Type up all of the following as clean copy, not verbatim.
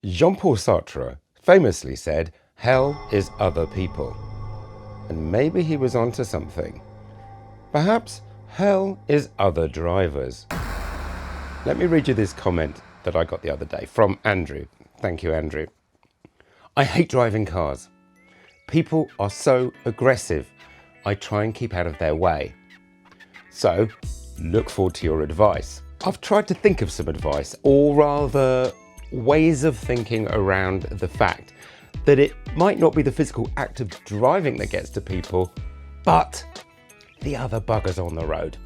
Jean-Paul Sartre famously said, "Hell is other people." And maybe he was onto something. Perhaps hell is other drivers. Let me read you this comment that I got the other day from Andrew. Thank you, Andrew. "I hate driving cars. People are so aggressive. I try and keep out of their way." So, look forward to your advice. I've tried to think of some advice, or rather ways of thinking around the fact that it might not be the physical act of driving that gets to people, but the other buggers on the road.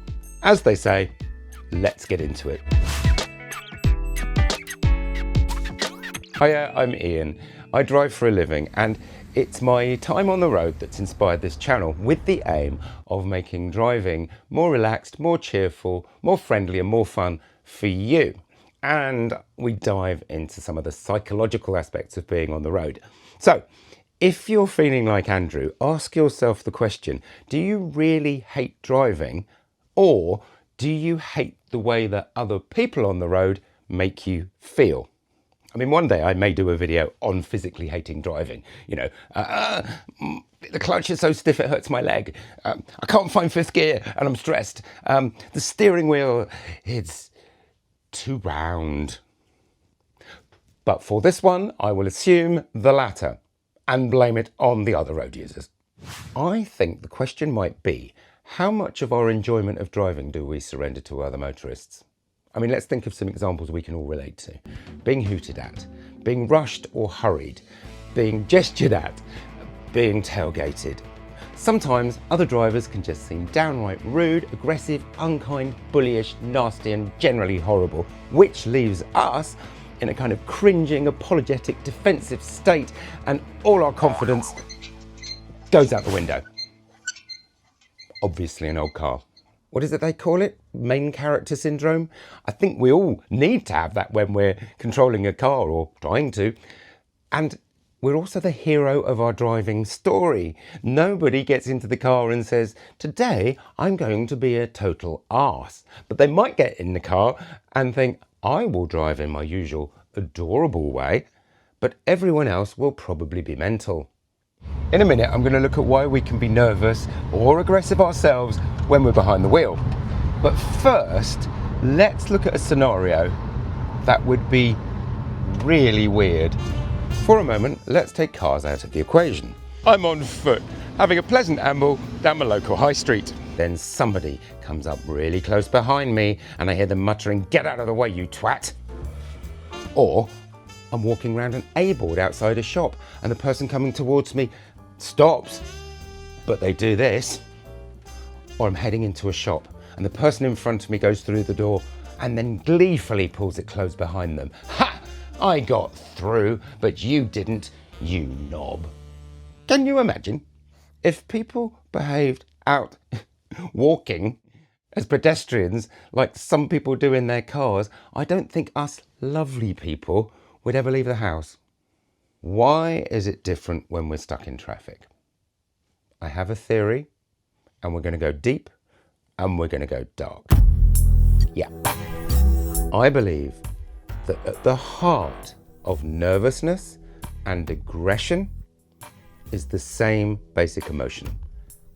As they say, let's get into it. Hiya, I'm Ian. I drive for a living, and it's my time on the road that's inspired this channel with the aim of making driving more relaxed, more cheerful, more friendly and more fun for you. And we dive into some of the psychological aspects of being on the road. So, if you're feeling like Andrew, ask yourself the question, do you really hate driving, or do you hate the way that other people on the road make you feel? I mean, one day I may do a video on physically hating driving. You know, the clutch is so stiff it hurts my leg. I can't find fifth gear and I'm stressed. The steering wheel, it's too round. But for this one, I will assume the latter and blame it on the other road users. I think the question might be, how much of our enjoyment of driving do we surrender to other motorists? I mean, let's think of some examples we can all relate to. Being hooted at, being rushed or hurried, being gestured at, being tailgated. Sometimes other drivers can just seem downright rude, aggressive, unkind, bullyish, nasty and generally horrible, which leaves us in a kind of cringing, apologetic, defensive state, and all our confidence goes out the window. Obviously an old car. What is it they call it? Main character syndrome? I think we all need to have that when we're controlling a car or trying to. And we're also the hero of our driving story. Nobody gets into the car and says, "Today I'm going to be a total arse." But they might get in the car and think, "I will drive in my usual adorable way, but everyone else will probably be mental." In a minute, I'm going to look at why we can be nervous or aggressive ourselves when we're behind the wheel. But first, let's look at a scenario that would be really weird. For a moment, let's take cars out of the equation. I'm on foot, having a pleasant amble down my local high street. Then somebody comes up really close behind me and I hear them muttering, "Get out of the way, you twat." Or I'm walking around an A-board outside a shop and the person coming towards me stops, but they do this. Or I'm heading into a shop and the person in front of me goes through the door and then gleefully pulls it closed behind them. "Ha! I got through, but you didn't, you knob." Can you imagine if people behaved out walking as pedestrians like some people do in their cars? I don't think us lovely people would ever leave the house. Why is it different when we're stuck in traffic? I have a theory, and we're going to go deep and we're going to go dark. Yeah. I believe that at the heart of nervousness and aggression is the same basic emotion: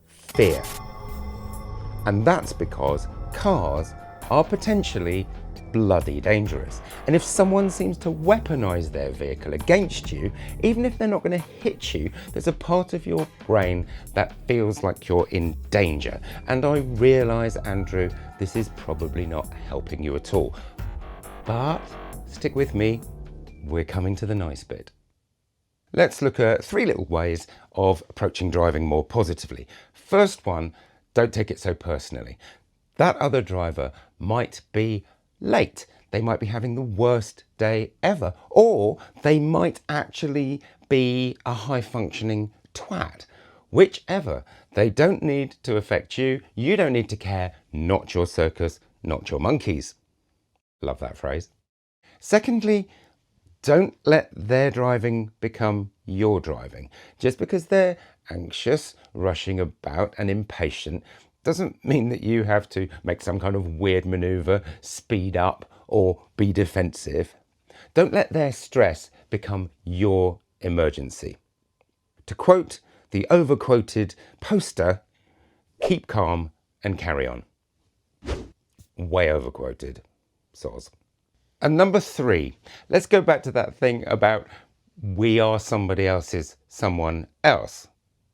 fear. And that's because cars are potentially bloody dangerous. And if someone seems to weaponize their vehicle against you, even if they're not going to hit you, there's a part of your brain that feels like you're in danger. And I realize, Andrew, this is probably not helping you at all. But stick with me, we're coming to the nice bit. Let's look at 3 little ways of approaching driving more positively. First one, don't take it so personally. That other driver might be late. They might be having the worst day ever, or they might actually be a high-functioning twat. Whichever, they don't need to affect you. You don't need to care. Not your circus, not your monkeys. Love that phrase. Secondly, don't let their driving become your driving. Just because they're anxious, rushing about and impatient doesn't mean that you have to make some kind of weird maneuver, speed up or be defensive. Don't let their stress become your emergency. To quote the overquoted poster, keep calm and carry on. Way overquoted. Soz. And number 3, let's go back to that thing about we are somebody else's someone else.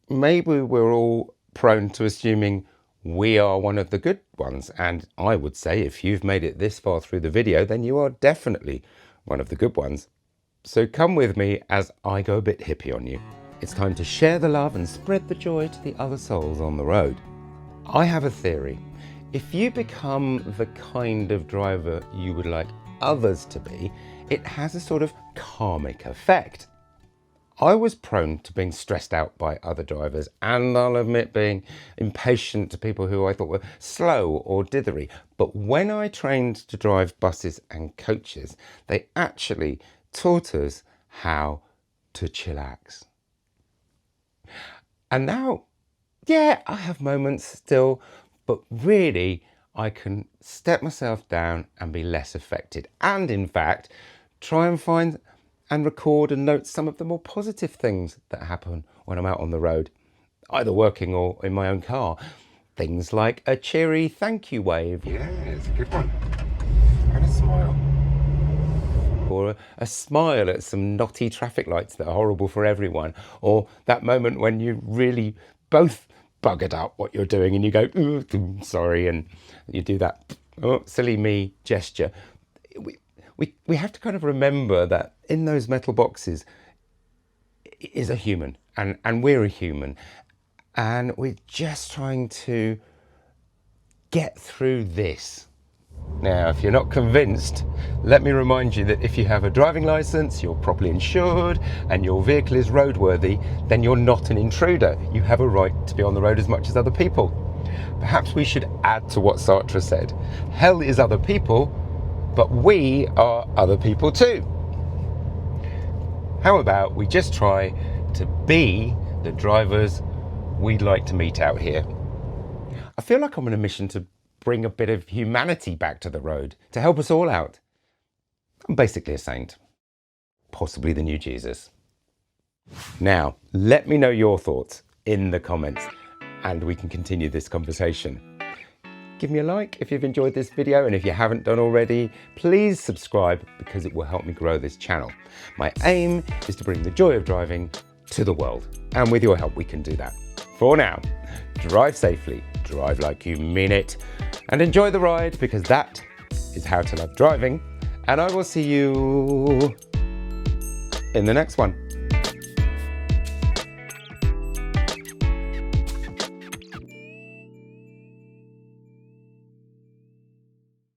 Maybe we're all prone to assuming we are one of the good ones. And I would say if you've made it this far through the video, then you are definitely one of the good ones. So come with me as I go a bit hippie on you. It's time to share the love and spread the joy to the other souls on the road. I have a theory. If you become the kind of driver you would like others to be, it has a sort of karmic effect. I was prone to being stressed out by other drivers, and I'll admit being impatient to people who I thought were slow or dithery. But when I trained to drive buses and coaches, they actually taught us how to chillax. And now, yeah, I have moments still, but really I can step myself down and be less affected. And in fact, try and find and record and note some of the more positive things that happen when I'm out on the road, either working or in my own car. Things like a cheery thank you wave. Yeah, it's a good one. And a smile. Or a smile at some knotty traffic lights that are horrible for everyone. Or that moment when you really both buggered up what you're doing and you go, ooh, sorry, and you do that silly me gesture. We have to kind of remember that in those metal boxes is a human, and we're a human, and we're just trying to get through this. Now, if you're not convinced, let me remind you that if you have a driving license, you're properly insured, and your vehicle is roadworthy, then you're not an intruder. You have a right to be on the road as much as other people. Perhaps we should add to what Sartre said. Hell is other people, but we are other people too. How about we just try to be the drivers we'd like to meet out here? I feel like I'm on a mission to bring a bit of humanity back to the road, to help us all out. I'm basically a saint, possibly the new Jesus. Now, let me know your thoughts in the comments and we can continue this conversation. Give me a like if you've enjoyed this video, and if you haven't done already, please subscribe because it will help me grow this channel. My aim is to bring the joy of driving to the world, and with your help we can do that. For now, drive safely, drive like you mean it, and enjoy the ride, because that is how to love driving, and I will see you in the next one.